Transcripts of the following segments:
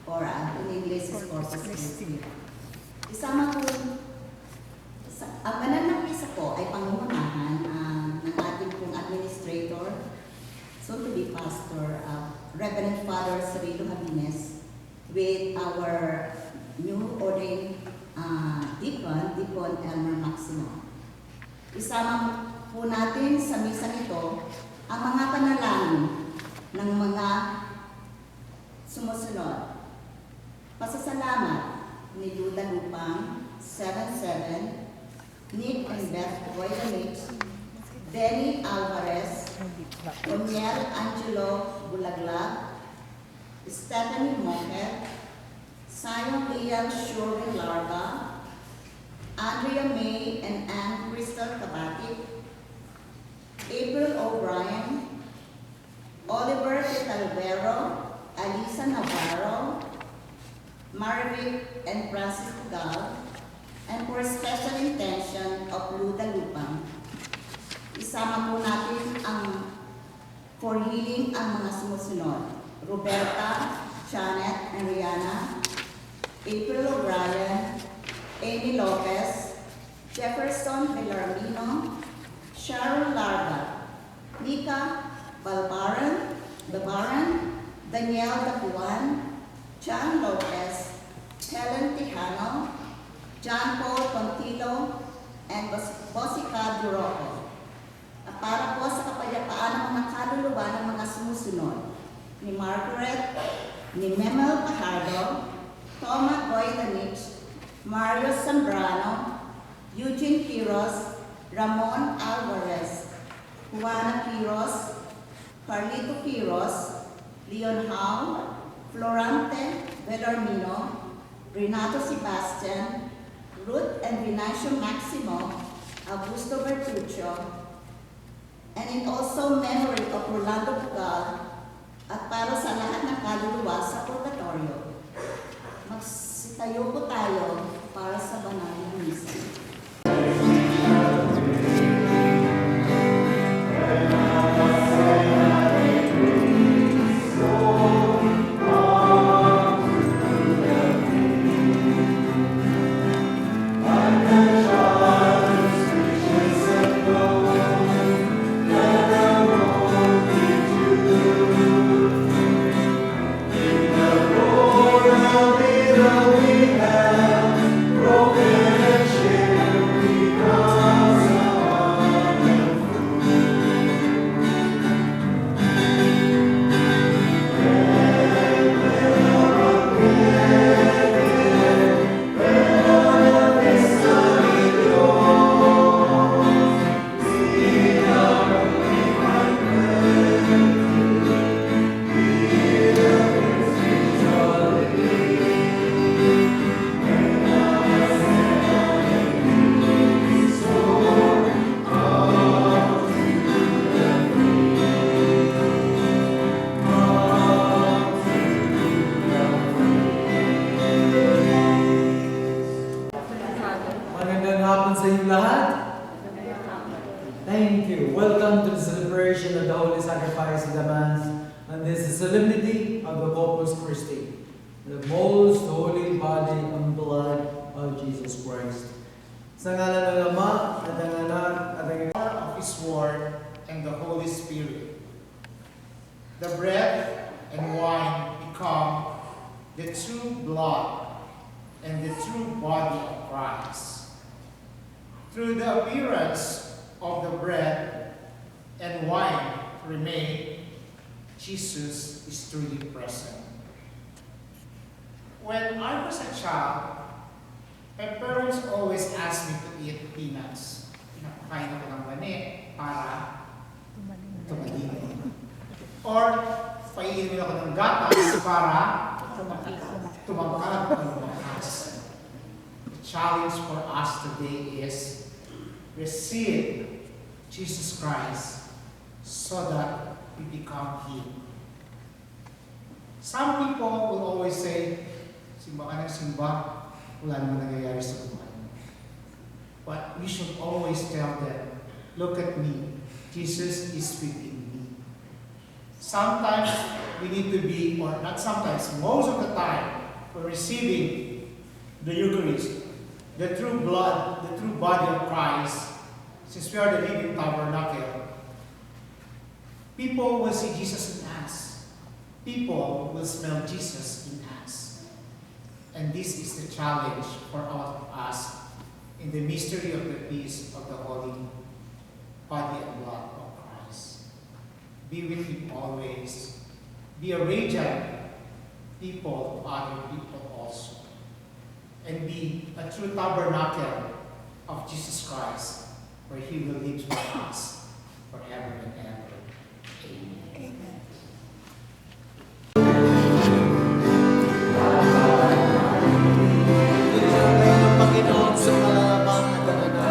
or in English is Corpus Christi. Isama po, ang banal na misa po ay pangunahan ng ating pong administrator, soon to be pastor, Reverend Father Cirilo Jabines, with our new ordained Deacon Elmer Maximo. Isama po natin sa misa ito ang mga panalangin ng mga sumusunod. Pasasalamat ni Luda Lupang, 77, Nick and Beth Boylanich, Denny Alvarez, Oniel Angelo Bulaglag, Stephanie Moquet, Simon Liam Shurin Larga, Andrea May and Ann Crystal Kabatik, April O'Brien, Oliver Talvero, Alisa Navarro, Marvick and Francis Gal, and for special intention of Luda Lupang, isama po natin ang for healing ang mga sumusunod. Roberta, Janet, and Rihanna, April O'Brien, Amy Lopez, Jefferson Villarmino, Sharon Larga, Nika Balbaran, Danielle Dapuan, John Lopez, Helen Tijano, John Paul Pontilo, and Bosica Duroco. Para po sa kapayapaan ng mga kaluluwa ng mga sumusunod, ni Margaret, ni Memel Pajardo, Toma Boylanich, Mario Zambrano, Eugene Quiros, Ramon Alvarez, Juana Quiros, Carlito Quiros, Leon Howe, Florante Bellarmino, Renato Sebastian, Ruth and Vinacio Maximo, Augusto Bertuccio, and in also memory of Rolando Bugal, at para sa lahat ng kaluluwa sa purgatorio. Magsitayo po tayo para sa banal na misa. Thank you. Welcome to the celebration of the Holy Sacrifice of the Mass, and this is the solemnity of the Corpus Christi, the most holy body and blood of Jesus Christ. Sa ngalan ng Ama at ng Anak at ng Power of His Word and the Holy Spirit. The bread and wine become the true blood and the true body of Christ. Through the appearance of the bread and wine remain, Jesus is truly present. When I was a child, my parents always asked me to eat peanuts. Pinapakain ako ng mani para tumalino. Or paiinumin ako ng gatas para tumangkad ang lumakas. The challenge for us today is receive Jesus Christ so that we become Him. Some people will always say, simba ka ng simba, wala naman nangyayari sa buhay. But we should always tell them, look at me, Jesus is within me. Sometimes we need to be, or not sometimes, most of the time, for receiving the Eucharist, the true blood, the true body of Christ, since we are the living tabernacle, people will see Jesus in us. People will smell Jesus in us. And this is the challenge for all of us in the mystery of the peace of the holy body and blood of Christ. Be with him always. Be a radiant people to other people also. And be a true tabernacle of Jesus Christ, where he will live with us forever and ever. Amen. Panginoon sa malamang na talaga.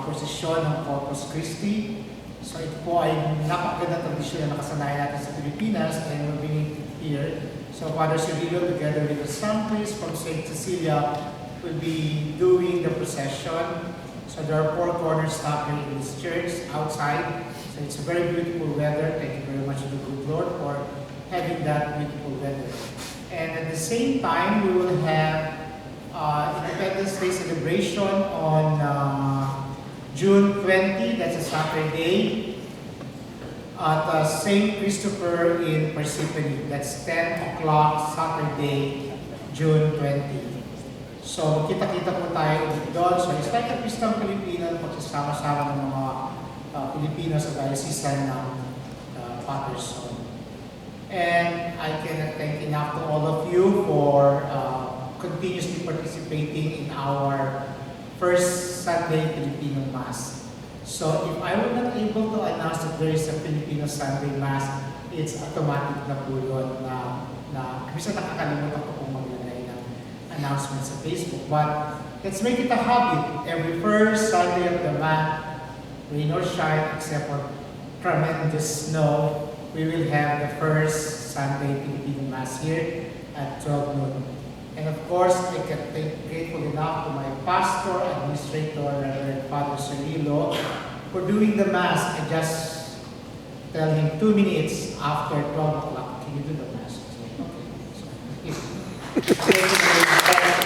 Prosesyon ng Corpus Christi. So ito po ay napakagandang tradisyon na nakasanayan natin sa Pilipinas and we're bringing it here. So Father Cirilo together with the Sun Priest from St. Cecilia will be doing the procession. So there are 4 corners staff here in this church outside. So it's a very beautiful weather. Thank you very much to the good Lord for having that beautiful weather. And at the same time, we will have Independence Day celebration on June 20, that's a Saturday, at St. Christopher in Persephone. That's 10 o'clock Saturday, June 20. So, kita-kita po tayo doon. So, it's like a Christian Filipino, pagsasama-sama ng mga Pilipino sa diocesan ng Patterson. And I cannot thank enough to all of you for continuously participating in our first Sunday Filipino Mass. So if I were not able to announce that there is a Filipino Sunday Mass, it's automatic na po yun na minsan nakakalimutan ko kung maglagay ng announcement sa Facebook. But let's make it a habit. Every first Sunday of the month, rain or shine, except for tremendous snow, we will have the first Sunday Filipino Mass here at 12 noon. And of course, I can thank grateful enough to my pastor, administrator, Reverend Father Cirilo, for doing the Mass. I just tell him 2 minutes after 12 o'clock, can you do the Mass? Okay.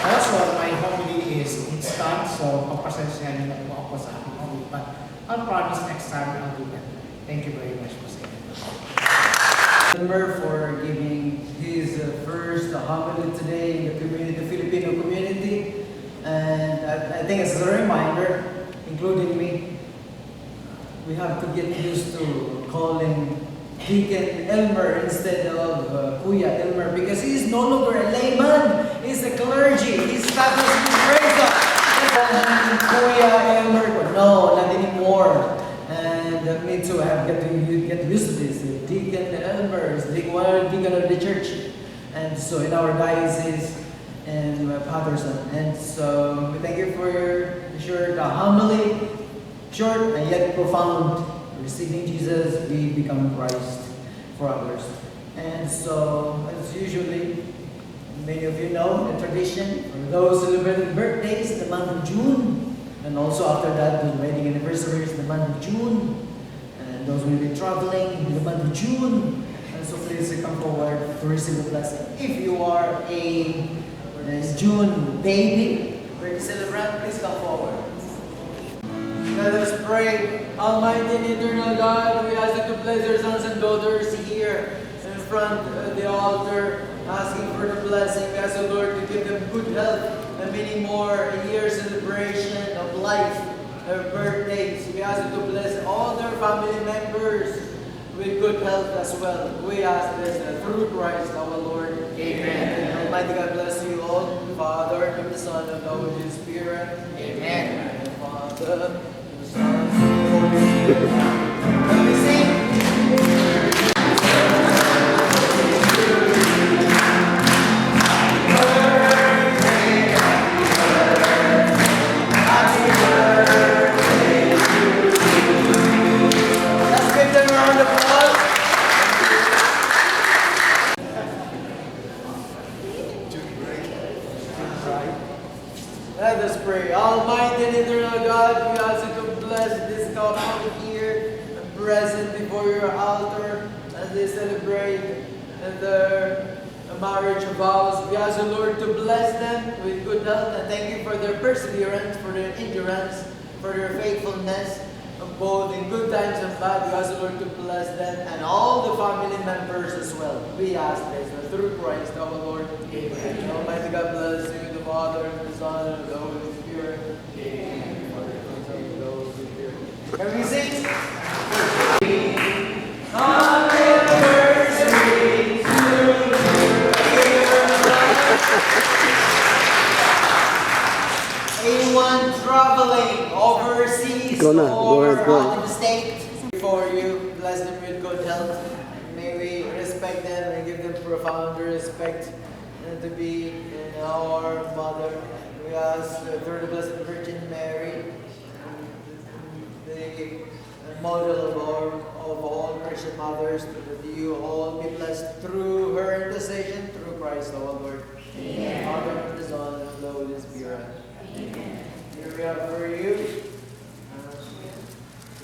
Also, my homily is instant, so papasensya niyo na po ako sa aking homily. But I'll promise next time I'll do that. Thank you very much for saying that. For giving his first homily today in the community, the Filipino community, and I think it's a reminder, including me, we have to get used to calling Deacon Elmer instead of Kuya Elmer, because he is no longer a layman, he's a clergy, his status is raised up. Kuya Elmer, no, not anymore. And may need to get used to this. Deacon Elmer is the deacon of the church, and so in our diocese and Patterson. And so we thank you for your short homily, short and yet profound. Receiving Jesus, we become Christ for others. And so, as usually, many of you know the tradition for those celebrating birthdays in the month of June, and also after that, the wedding anniversaries in the month of June, and those will be traveling in the month of June. And so, please come forward to receive the blessing. If you are a June baby, ready to celebrate, please come forward. Let us pray. Almighty and eternal God, we ask you to bless your sons and daughters here in front of the altar, asking for the blessing. We ask the Lord to give them good health and many more year celebration of life, their birthdays. We ask you to bless all their family members with good health as well. We ask this through Christ our Lord. Amen. Almighty God bless you all, the Father, and the Son, and the Holy Spirit. Amen. And the Father, the Son, and the Holy Spirit. Let me sing. Let us pray. Almighty and eternal God, we ask you to bless this couple here and present before your altar as they celebrate their marriage vows. We ask you, Lord, to bless them with good health, and thank you for their perseverance, for their endurance, for their faithfulness, both in good times and bad. We ask you, Lord, to bless them and all the family members as well. We ask this through Christ our Lord. Amen. Almighty God bless you, the Father, and the Son, and the Holy Spirit. Amen. Can we sing? Happy anniversary to you. Anyone traveling overseas or out of the state, before you, bless them with good health. May we respect them and give them profound respect and to be our mother. We ask through the Blessed Virgin Mary, the model of all Christian mothers, that you all be blessed through her intercession, through Christ our Lord. Amen. Father, and the Son, and the Holy Spirit. Amen. Here we have for you.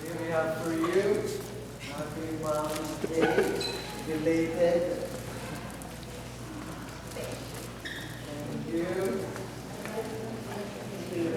Here we have for you. Happy Mom's Day, belated. Thank you. Thank you.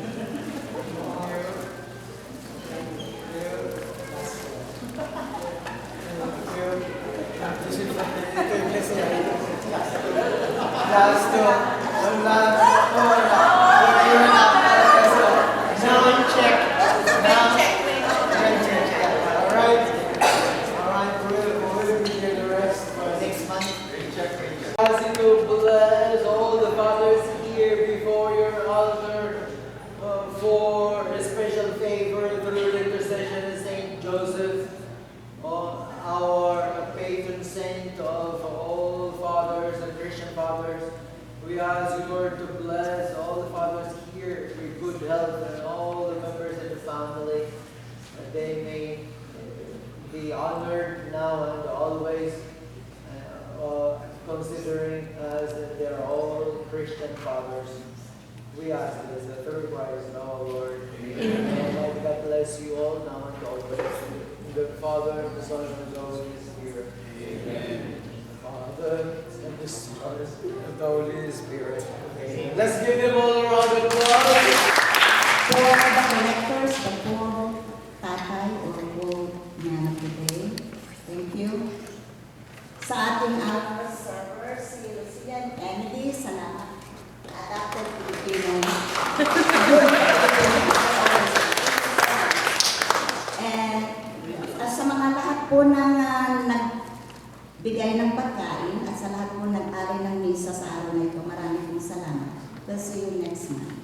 Bless all the fathers here before your altar for a special favor through the intercession of Saint Joseph, our patron saint of all fathers and Christian fathers. We ask you, Lord, to bless all the fathers here with good health and all the members of the family, that they may be honored now and always, considering as they're all Christian fathers. We ask this through Christ our Lord. Amen. And God bless you all now and always. The Father, and the Son, and the Holy Spirit. Amen. The Father, and the Son, and the Holy Spirit. Amen. Let's give them all a round of applause. For the collectors, the poor tatay or poor man of the day. Thank you. Sa ating our server, si Lucian Emily, salamat. Adapted Filipino. And sa mga lahat po ng nagbigay ng pagkain at sa lahat po nag-alay ng misa sa araw na ito, maraming pong salamat. We'll see you next month.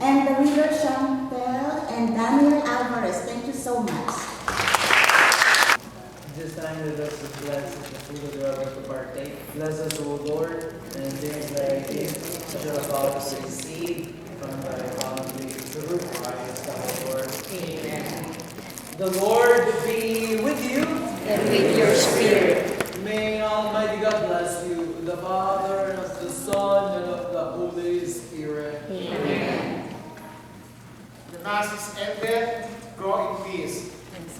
And the reader Chantel and Daniel Alvarez, thank you so much. this time let us bless the food that we are about to partake. Bless us, O Lord, and things thy gift shall about to receive from thy bounty through Christ our Lord. Amen. The Lord be with you. And with your spirit. May Almighty God bless you, the Father, and of the Son, and of the Holy Spirit. Amen. The Mass is ended. Go in peace. Thanks